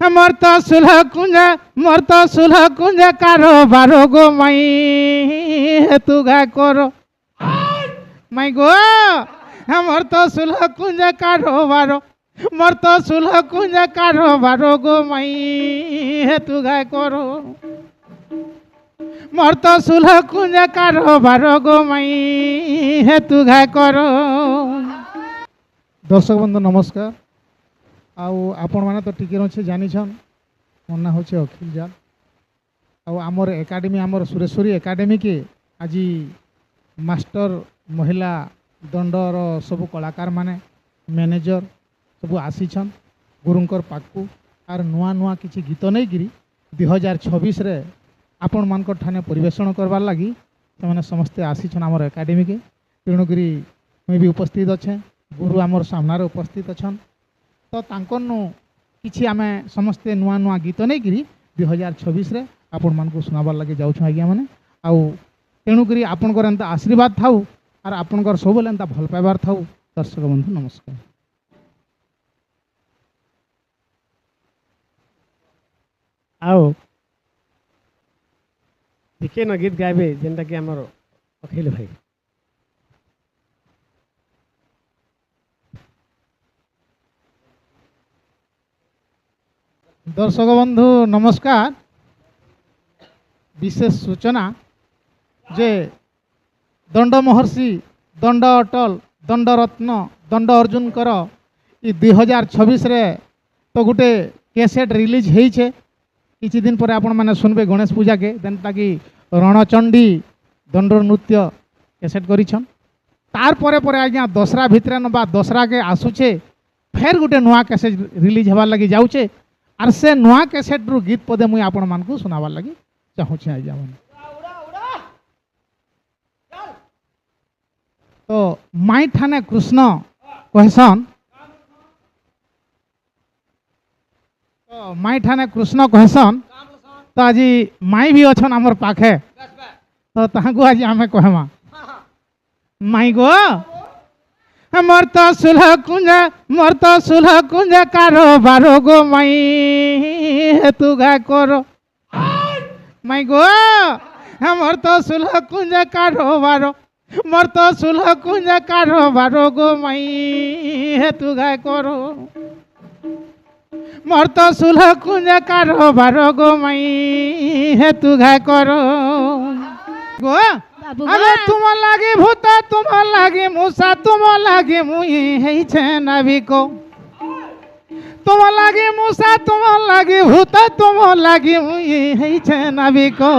मोर तो सुलह कुंज कारोबार गो माई तू गाय करो माई गो मोर तो सुलह कुंज कारोबार मोर तो सुलह कुंज कारोबार गो माई तू गाय करो मोर तो सुलह कुंज कारोबार गो माई तू गाय करो। दर्शक बंधु नमस्कार। आपण मैंने तो टिके अच्छे जानिछन मोर ना होचे अखिल जाल आमर एकाडेमी आमर सुरेश्वरी एकाडेमी के आज मास्टर महिला दंडर सब कलाकार माने मैनेजर सब आसीछन गुरुंकर पाखु आर नुआ नुआ किछि गीत नहीं गिरी 2026 रे आपण मान ठाने परिवेषण करवार लगी से समस्ते आसीछन आमर एकाडेमी के तेणुकरी मुई भी उपस्थित अच्छे गुरु आमर सामना उपस्थित अच्छन तो तांकनु किछि आमे समस्ते नुआ नुआ गीत नहीं गिरी 2026 रे आपण मान को सुनाबार लगे जाउछ आज्ञा माने तेणुकरी आपणकर एंता आशीर्वाद थाउ और आपणकर सब एंता भल पाइबार थाउ। दर्शक बंधु नमस्कार। आओ देखे न गीत गाइबे जेनटा कि हमर अखिल भाई दर्शक बंधु नमस्कार। विशेष सूचना जे दंड महर्षि दंड अटल दंड रत्न दंड अर्जुन कर 2026 रे तो गोटे कैसेट रिलीज होइछे किछि दिन पर आपण माने सुनबे गणेश पूजा के जेनता कि रणचंडी दंड नृत्य कैसेट करिछन तार परे परे आज्ञा दसरा भितरे न बा दसरा के आसुछे फेर गोटे नुआ कैसेट रिलीज हेबार लगी जाउछे आर से नुआ कैसेट रु गीत पदे मुई आपण मान को सुनाबार लगी चाहूछे आज्ञा माने। तो माई ठाने कृष्ण कहसन तो माई ठाने कृष्ण कहसन तो आज माई भी अच्छन आमर पाखे तो ताकू आज आमे कहमा माई गो मोर तो सुलह कुंज कारोबार गो माई तू गाय करो माई गो मोर तो सुलह कुंज कारोबार मोर तो सुलह कुंज कारोबार गो माई तू गाय करो मोर तो सुलह कुंज कारोबार गो माई तू गाय करो गो अरे तुम लागे भूता तुम लागे मूसा तुम लागे मुई है छे नाविको तुम लागे मूसा तुम लागे भूता तुम लागे मुई है छे नाविको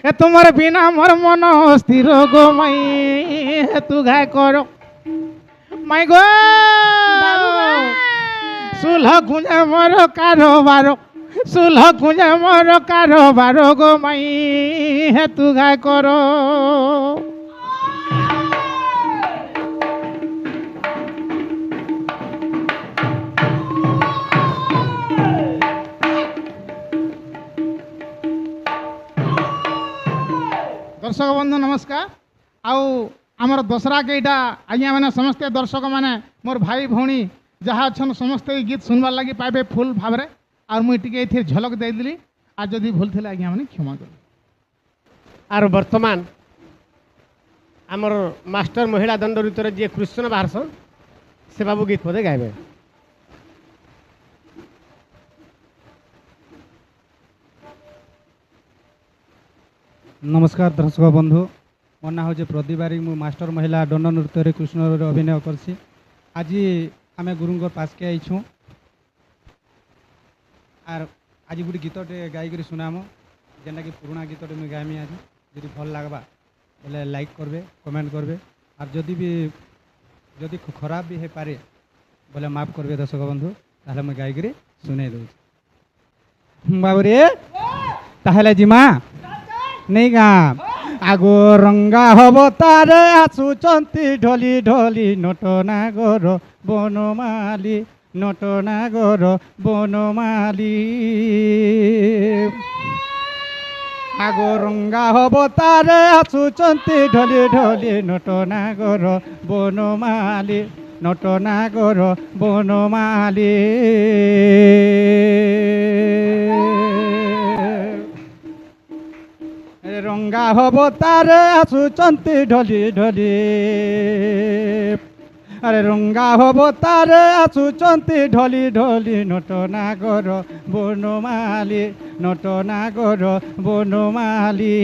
ए तुम्हारे बिना मोर मन स्थिर गो माई तू गाय करो माई गो सुलह कुंज मोर कारोबार सुलह कुंज मोर कारोबार गो माई तू गाय करो। दर्शक बंधु नमस्कार। आमर दसरा के इटा आज्ञा मैंने समस्ते दर्शक मैंने मोर भाई भौणी जहाँ अच्छन समस्ते गीत सुनवार लगी पाइबे फुल भाव में और मुझे टे झलक देदेली आज जदि भूल थे आज्ञा मैंने क्षमा कर। आर वर्तमान आमर मास्टर महिला दंड ऋतु जी कृष्ण बाहरसन से बाबू गीत पदे गाइबे। नमस्कार दर्शक बंधु मोर ना हूँ प्रदीप बारिक मु मास्टर महिला दंड नृत्य कृष्ण अभिनय करसी। आज आम गुरुंर पास के आईछू आर आज गोटे गीतटे गायक सुनाम जेनटा कि पुराना गीतटे मुझे गायमी आज जदि भल लगवा बोले लाइक करबे कमेंट करबे और जदि खराब भी हो पारे बोले माफ करबे दर्शक बंधु ताहले मुझे गायक सुने दे बाबूरे ताहले जिमा नहीं गा आगो रंगा हब तारे आसुचंती ढोली ढोली नटना गोर बनमाली नटना गोर बनमाली आगो रंगा हब तारे आसुचंती ढोली ढोली नटना गोर बनमाली नटना गोर बनमाली। ରଙ୍ଗା ହବ ତାରେ ଆସୁଛନ୍ତି ଢଲି ଢଲି আরে রঙ্গা হব তারে আসুচন্তি ঢলি ঢলি নটনাগর বনমালী নটনাগর বনমালী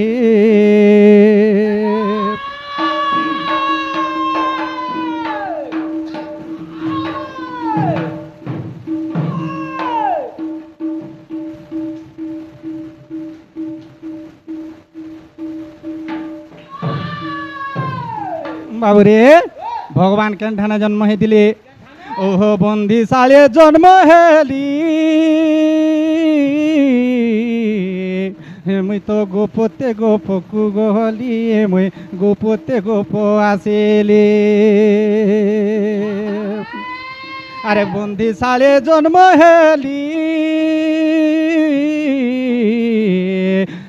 বাবুরে ভগবান কেনঠানে জন্ম হয়েছিলে ওহ বন্দিশালে জন্ম হেলি মুই তো গোপতে গোপকু গলি মুই গোপতে গোপ আসিলি আরে বন্দিশালে জন্ম হেলি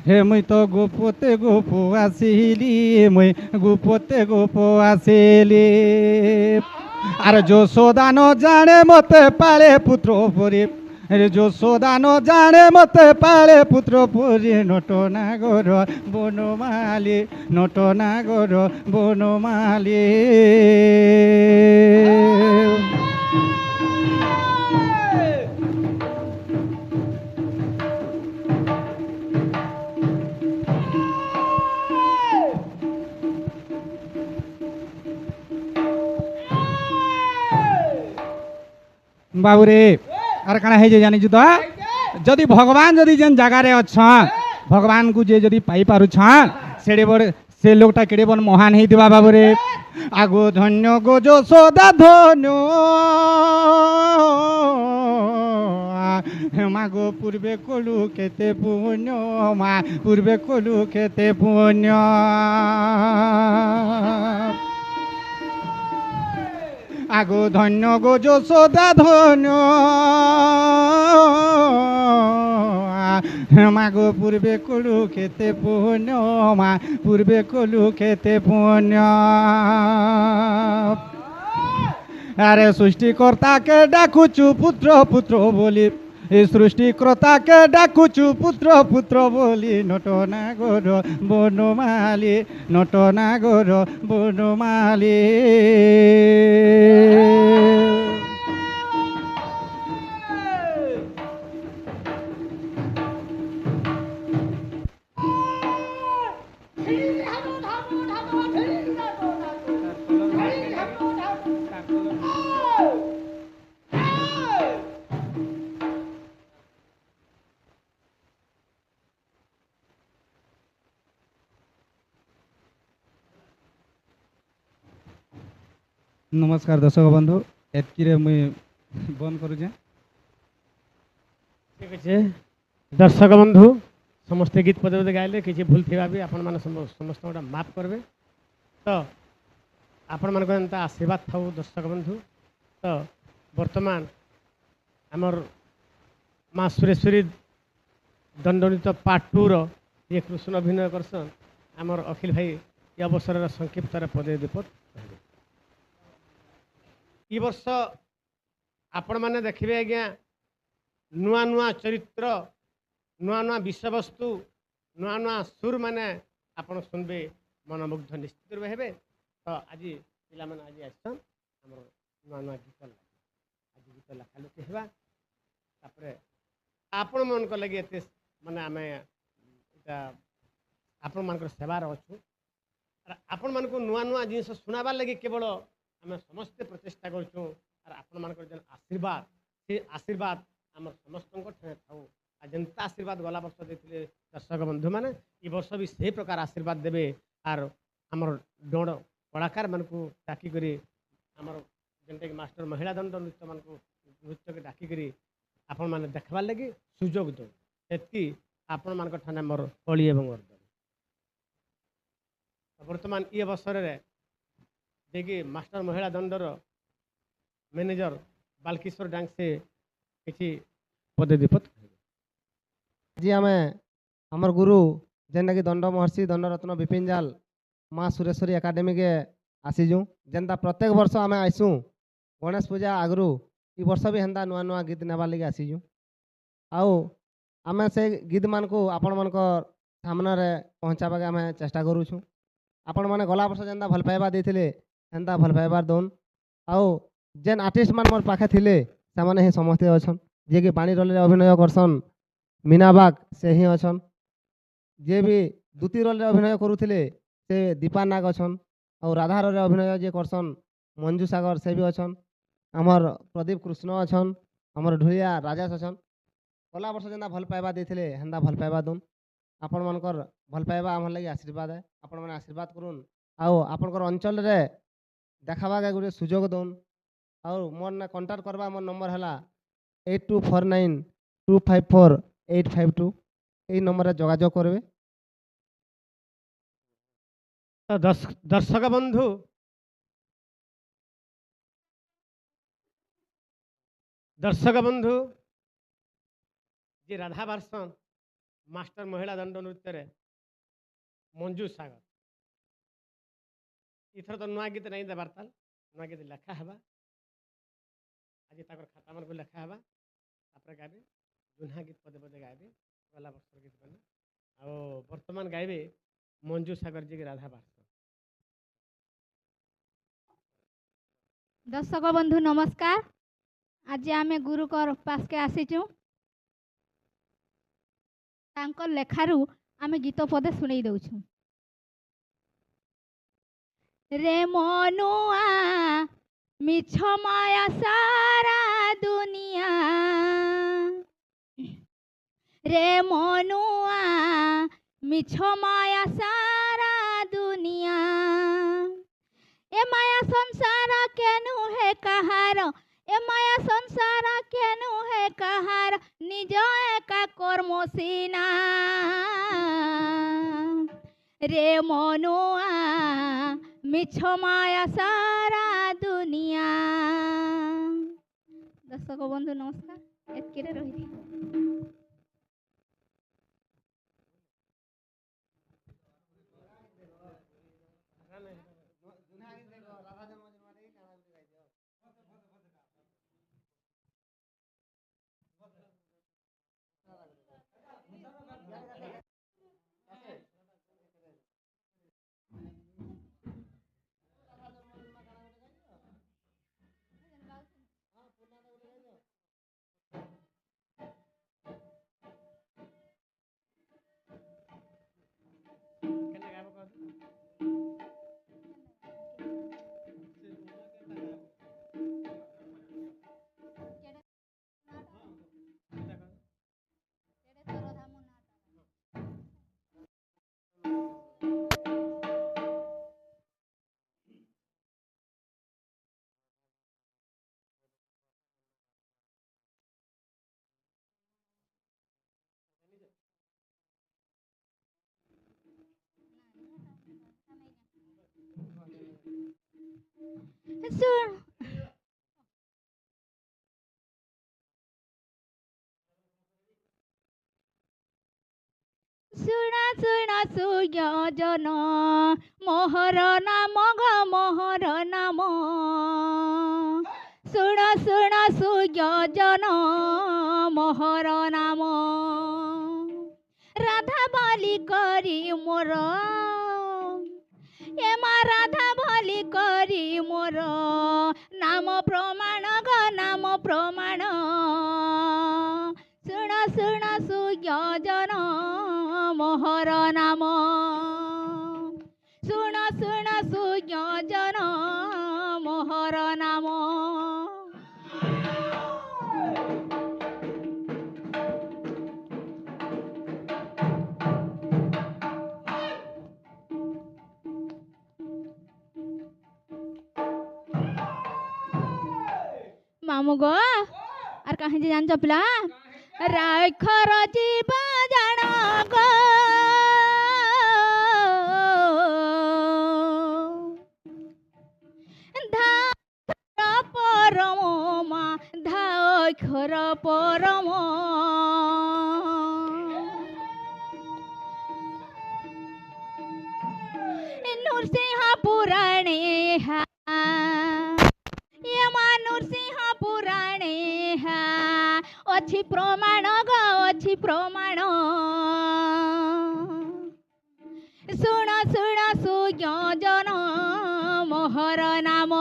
হে মুই তো গোপতে গোপ আসিলি মুই গোপতে গোপ আসিলি আর যশোদা ন জানে মতে পালে পুত্র পরি রে যশোদা ন জানে মতে পালে পুত্র পরি নটনাগর বনমালী নটনাগর বনমালী বাবুরে আর কাଣା হয়েছে জানিছু তো যদি ভগবান যদি যেন জায়গায় অছন ভগবান কু যে যদি পাই পারুছন সেড়ে বড় সে লোকটা কেড়ে বড় মহান হইতিবা বাবুরে আগো ধন্য গো যশোদা ধন্য মা গো পূর্বে কলু কেতে পুণ্য মা পূর্বে কলু কেতে পুণ্য আগো ধন্য গো যশোদা ধন্য মা গো পূর্বে কলু খেতে পুণ্য মা পূর্বে কলু খেতে পুণ্য আরে সৃষ্টিকর্তাকে ডাকুচু পুত্র পুত্র বলি এই সৃষ্টিকর্তাকে ডাকুচু পুত্র পুত্র বলি নটনাগর বনমালী নটনাগর বনমালী নমস্কার দর্শক বন্ধু এতকিরে মুই বন্ধ করুছে ঠিক আছে দর্শক বন্ধু ସମସ୍ତେ ଗୀତ ପଦେ ପଦେ ଗାଇଲେ କିଛି ଭୁଲ ଥିବା ବି ଆପଣମାନେ ସମସ୍ତଙ୍କୁ ଗୋଟେ ମାଫ କରିବେ ତ ଆପଣମାନଙ୍କ ଏନ୍ତା ଆଶୀର୍ବାଦ ଥାଉ ଦର୍ଶକ ବନ୍ଧୁ ତ ବର୍ତ୍ତମାନ ଆମର ମା ସୁରେଶ୍ୱରୀ ଦଣ୍ଡନୀତ ପାର୍ଟ 2ର ଇଏ କୃଷ୍ଣ ଅଭିନୟ କରସନ୍ ଆମର ଅଖିଲ ଭାଇ ଏ ଅବସରର ସଂକ୍ଷିପ୍ତରେ ପଦେ ବିପଦ କହିବେ ଏ ବର୍ଷ ଆପଣମାନେ ଦେଖିବେ ଆଜ୍ଞା ନୂଆ ନୂଆ ଚରିତ୍ର ନୂଆ ନୂଆ ବିଷୟବସ୍ତୁ ନୂଆ ନୂଆ ସୁର ମାନେ ଆପଣ ଶୁଣିବେ ମନମୁଗ୍ଧ ନିଶ୍ଚିତ ରୂପେ ହେବେ ତ ଆଜି ପିଲାମାନେ ଆଜି ଆସିଛନ୍ ଆମର ନୂଆ ନୂଆ ଗୀତ ଆଜି ଗୀତ ଲେଖାଲେଖି ହେବା ତାପରେ ଆପଣମାନଙ୍କ ଲାଗି ଏତେ ମାନେ ଆମେ ଏଇଟା ଆପଣମାନଙ୍କର ସେବାରେ ଅଛୁ ଆପଣମାନଙ୍କୁ ନୂଆ ନୂଆ ଜିନିଷ ଶୁଣାବାର ଲାଗି କେବଳ ଆମେ ସମସ୍ତେ ପ୍ରଚେଷ୍ଟା କରୁଛୁ ଆର୍ ଆପଣମାନଙ୍କର ଯେନ୍ ଆଶୀର୍ବାଦ ସେ ଆଶୀର୍ବାଦ ଆମର ସମସ୍ତଙ୍କ ଠାରେ ଥାଉ আর যেন্তা আশীর্বাদ গলা বর্ষ দিয়ে দর্শক বন্ধু মানে এ বর্ষ বি সেই প্রকার আশীর্বাদ দেবে আর আমার ডোড় কলাকার মানুষ ডাকিকি আমার যেটাকি মাস্টর মহিলা দণ্ড নৃত্য মানুষ নৃত্যকে ডাকিকি আপন মানে দেখবার লাগি সুযোগ দৌ সেটি আপন মান ঠানে মোর কলি এবং অর্জন বর্তমান ই অবসরের যে মাস্টর মহিলা দণ্ডর ম্যানেজর বালকিশোর ডাংসে কিছু পদে বিপদ ଆଜି ଆମେ ଆମର ଗୁରୁ ଯେନ୍ଟାକି ଦଣ୍ଡ ମହର୍ଷି ଦଣ୍ଡରତ୍ନ ବିପିନ ଜାଲ ମା ସୁରେଶ୍ୱରୀ ଏକାଡେମୀକେ ଆସିଛୁଁ ଯେନ୍ତା ପ୍ରତ୍ୟେକ ବର୍ଷ ଆମେ ଆଇସୁଁ ଗଣେଶ ପୂଜା ଆଗରୁ ଇ ବର୍ଷ ବି ହେନ୍ତା ନୂଆ ନୂଆ ଗୀତ ନେବାର୍ ଲାଗି ଆସିଛୁଁ ଆଉ ଆମେ ସେ ଗୀତମାନଙ୍କୁ ଆପଣମାନଙ୍କର ସାମ୍ନାରେ ପହଞ୍ଚାବାକେ ଆମେ ଚେଷ୍ଟା କରୁଛୁ। ଆପଣମାନେ ଗଲା ବର୍ଷ ଯେନ୍ତା ଭଲ ପାଇବା ଦେଇଥିଲେ ହେନ୍ତା ଭଲ ପାଇବାର ଦଉନ୍। ଆଉ ଯେନ୍ ଆର୍ଟିଷ୍ଟ ମାନେ ମୋର ପାଖେ ଥିଲେ ସେମାନେ ହିଁ ସମସ୍ତେ ଅଛନ୍। ଯିଏକି ପାଣି ରୋଲ୍ରେ ଅଭିନୟ କରସନ୍ ମୀନା ବାଗ ସେ ହିଁ ଅଛନ୍। ଯିଏ ବି ଦୁତି ରୋଲ୍ରେ ଅଭିନୟ କରୁଥିଲେ ସେ ଦୀପା ନାଗ ଅଛନ୍। ଆଉ ରାଧା ରୋଲ୍ରେ ଅଭିନୟ ଯିଏ କରସନ୍ ମଞ୍ଜୁ ସାଗର ସେ ବି ଅଛନ୍। ଆମର ପ୍ରଦୀପ କୃଷ୍ଣ ଅଛନ୍। ଆମର ଢୁଳିଆ ରାଜେଶ ଅଛନ୍। ଗଲା ବର୍ଷ ଯେନ୍ତା ଭଲ ପାଇବା ଦେଇଥିଲେ ହେନ୍ତା ଭଲ ପାଇବା ଦଉନ୍। ଆପଣମାନଙ୍କର ଭଲ ପାଇବା ଆମର ଲାଗି ଆଶୀର୍ବାଦ ହେ। ଆପଣମାନେ ଆଶୀର୍ବାଦ କରୁନ୍। ଆଉ ଆପଣଙ୍କର ଅଞ୍ଚଳରେ ଦେଖାବାକେ ଗୋଟେ ସୁଯୋଗ ଦଉନ୍। ଆଉ ମୋର ନା କଣ୍ଟାକ୍ଟ କରବା ମୋର ନମ୍ବର ହେଲା 8249254852। এই নম্বরে যোগাযোগ করবে। ତ ଦର୍ଶକ ବନ୍ଧୁ ଯେ ରାଧା ବାର୍ସନ୍ ମାଷ୍ଟର ମହିଳା ଦଣ୍ଡ ନୃତ୍ୟରେ ମଞ୍ଜୁ ସାଗର ଏଥର ତ ନୂଆ ଗୀତ ନାଇଁ ଦେବାର ତାଲ ନୂଆ ଗୀତ ଲେଖା ହେବା ଆଜି ତାଙ୍କର ଖାତା ମାନଙ୍କୁ ଲେଖା ହେବା ତାପରେ ଗାଇବେ ଜୁହ୍ନା ଗୀତ ପଦେ ପଦେ ଗାଇବେ ଗଲା ବର୍ଷର ଗୀତ ମାନେ ଆଉ ବର୍ତ୍ତମାନ ଗାଇବେ ମଞ୍ଜୁ ସାଗର ଯିଏ ରାଧା ବାର୍ସନ୍। दर्शक बंधु नमस्कार। आज आमे गुरुकर पासके आसीचु तांकर लेखारू आमे गीत पदे सुनई दउछु। रे मनुआ मिछ माया सारा दुनिया रे मनुआ मिछ माया सारा दुनिया ए माया संसार केनु है कहार ए माया संसार केनु है कहार निज एका कर्म सीना रे मनुआ मिछ माया सारा दुनिया। दर्शक बंधु नमस्कार एतके रही सुना सुना सुयोजन मोहर नाम ग मोहर नाम सुन सुन सुयोजन मोहर नाम राधा बलि करी मोर एमा राधा बलि करी मोर नाम प्रमाण ग नाम प्रमाण सुन सुन सुयोजन मोहर नाम सुन सुन सुयोजन मोहर नाम। मामू गो और कहीं जान चपला राखर जीवा जान गो धार परम मा धाखर परम नृसिंह पुराणे हा नृसिंह पुराणे हा अच्छी प्रमाण ग अच्छी प्रमाण ଶୁଣ ଶୁଣ ସୁଜ୍ଞଜନ ମୋହର ନାମ।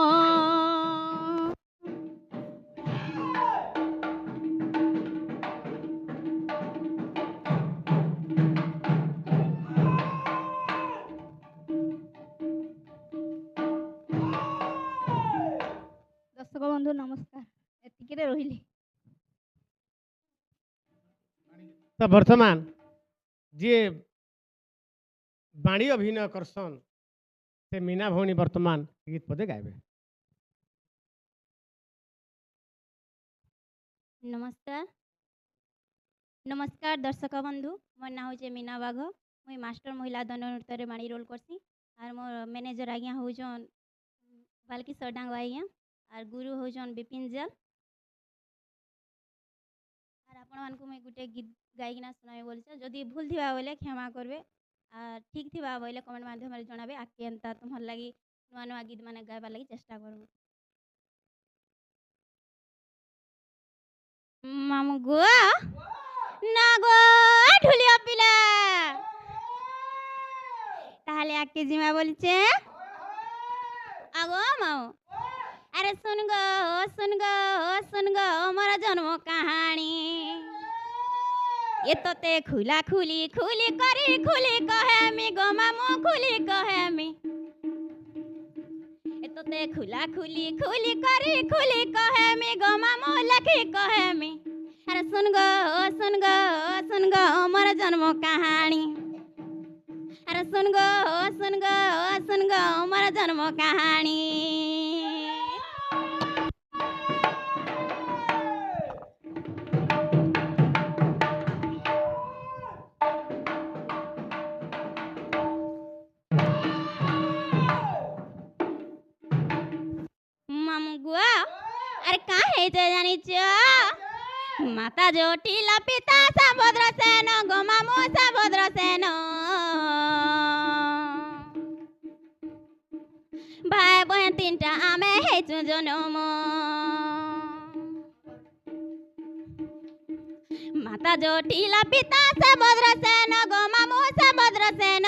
ଦର୍ଶକ ବନ୍ଧୁ ନମସ୍କାର, ଏତିକିରେ ରହିଲି। ତ ବର୍ତ୍ତମାନ ଯିଏ ବାଣୀ ଅଭିନୟ କରସନ୍ ସେ ମୀନା ଭଉଣୀ ବର୍ତ୍ତମାନ ଗୀତ ପଦେ ଗାଇବେ। ନମସ୍କାର ନମସ୍କାର ଦର୍ଶକ ବନ୍ଧୁ, ମୋର ନାଁ ହଉଛି ମୀନା ବାଘ। ମୁଇଁ ମାଷ୍ଟର ମହିଳା ଦଣ୍ଡ ନୃତ୍ୟରେ ବାଣୀ ରୋଲ୍ କରସି। ଆର୍ ମୋର ମ୍ୟାନେଜର ଆଜ୍ଞା ହଉଛନ୍ ବାଲକି ସଡାଙ୍ଗ ଆଜ୍ଞା, ଆର୍ ଗୁରୁ ହଉଛନ୍ ବିପିନ ଜାଲ। ଆର୍ ଆପଣମାନଙ୍କୁ ମୁଇଁ ଗୋଟେ ଗୀତ ଗାଇକିନା ଶୁଣାବି ବୋଲଛେ। ଯଦି ଭୁଲ ଥିବା ବୋଇଲେ କ୍ଷମା করবে, আর ঠিক ଥିବା ବୋଇଲେ କମେଣ୍ଟ ମାଧ୍ୟମରେ ଜଣାବେ। ଆଗ୍କେ ଏନ୍ତା ତୁମର ଲାଗି ନୂଆ ନୂଆ ଗୀତ ମାନେ ଗାଇବାର ଲାଗି ଚେଷ୍ଟା করব। মামু গো না গো ঢুলিয়া পিলা, তাহলে আজকে জিমা বলছে আগো মাও। আরে শুন গো শুন গো শুন গো আমার জন্ম কাহানি। এ তোতে খুলা খুলি খুলি করি খুলি কহেমি গো মামু খুলি কহেমি। এ তোতে খুলা খুলি খুলি করি খুলি কহেমি গো মামু লেখি কহেমি। আরে শুন গো শুন গো শুন গো আমার জন্ম কাহানি। আরে শুন গো শুন গো শুন গো আমার জন্ম কাহানি। মামু গো আরে কাহে যে জানিছ, মাতা জটিলা পিতা সাভদ্র সেন গো মামু সাভদ্র সেন। ভাই বহেন তিনটা আমি হেইছু জনম। মাতা জটিলা পিতা সাভদ্র সেন গো মামু সাভদ্র সেন।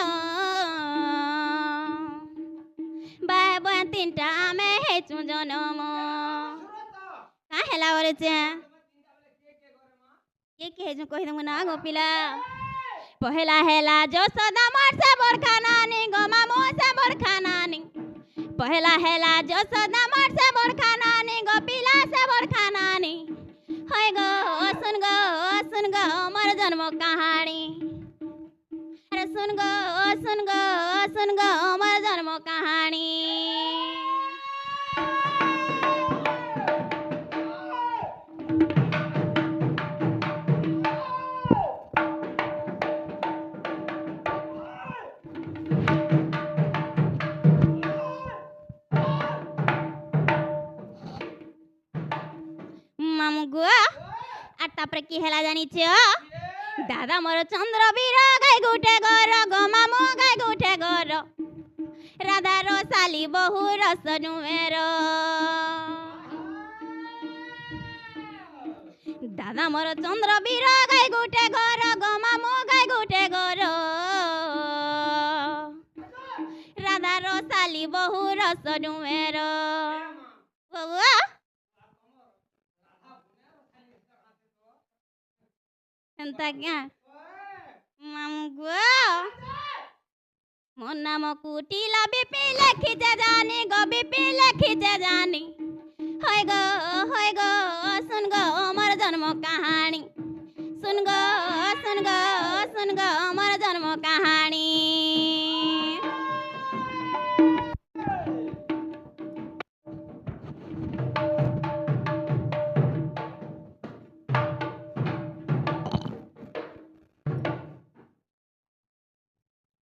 ভাই বহেন তিনটা আমি হেইছু জনম। কাহেলা বলেছে কে হেজু কহি দমু না গো পিলা। পহেলা হেলা যশোদা মার সে বরখা নানি গো মামু সে বরখা নানি। পহেলা হেলা যশোদা মার সে বরখা নানি গো পিলা সে বরখা নানি। হয় গো শুন গো মোর জন্ম কাহানি। আরে শুন গো শুন গো মোর জন্ম কাহানি। মামু গো আর তারপরে কি হেলা জানিছ, দাদা মোর চন্দ্রবীর গাই গুটে গর গো মামু গাই গুটে গর। রাধার শালি বহু রস নুমের। দাদা মোর চন্দ্রবীর গাই গুটে গর গো মামু গাই গুটে গর। রাধার শালি বহু রস নুমের। এন্তা ক্যা মামু গো মোর নাম কুটিলা বিপি লেখিছে জানি গো বিপি লেখিছে জানি। হয় গো শুন গো মোর জন্ম কাহানি। শুন গো শুন গো শুন গো মোর জন্ম কাহানি।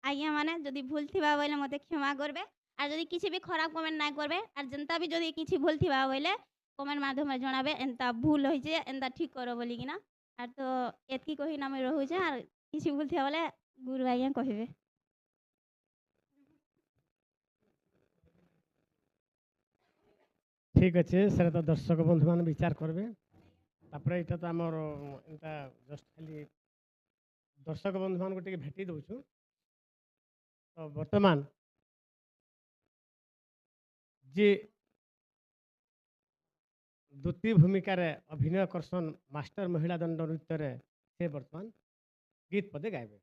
আজ্ঞা মানে যদি ভুল থিবা বইলে মতে ক্ষমা করবে। আর যদি কিছু বি খারাপ কমেন্ট না করবে, আর যেনতা বি যদি কিছু ভুল থিবা বইলে কমেন্ট মাধ্যমে জনাবে এনতা ভুল হয়েছে এনতা ঠিক করো বলিকিনা। আর তো এতকি কহিনা আমি রহুছে, আর কিছু ভুল থিবা বলে গুরু আজ্ঞা কহিবে। ঠিক আছে, সেটা তো দর্শক বন্ধু মানে বিচার করবে। তারপরে এটা তো আমার এটা জস্ট খালি দর্শক বন্ধু মানুষ টিকে ভেটি দৌছু। तो वर्तमान जे द्वितीय भूमिकार अभिनय करसन मास्टर महिला दंड नृत्य से वर्तमान गीत पदे गायबे।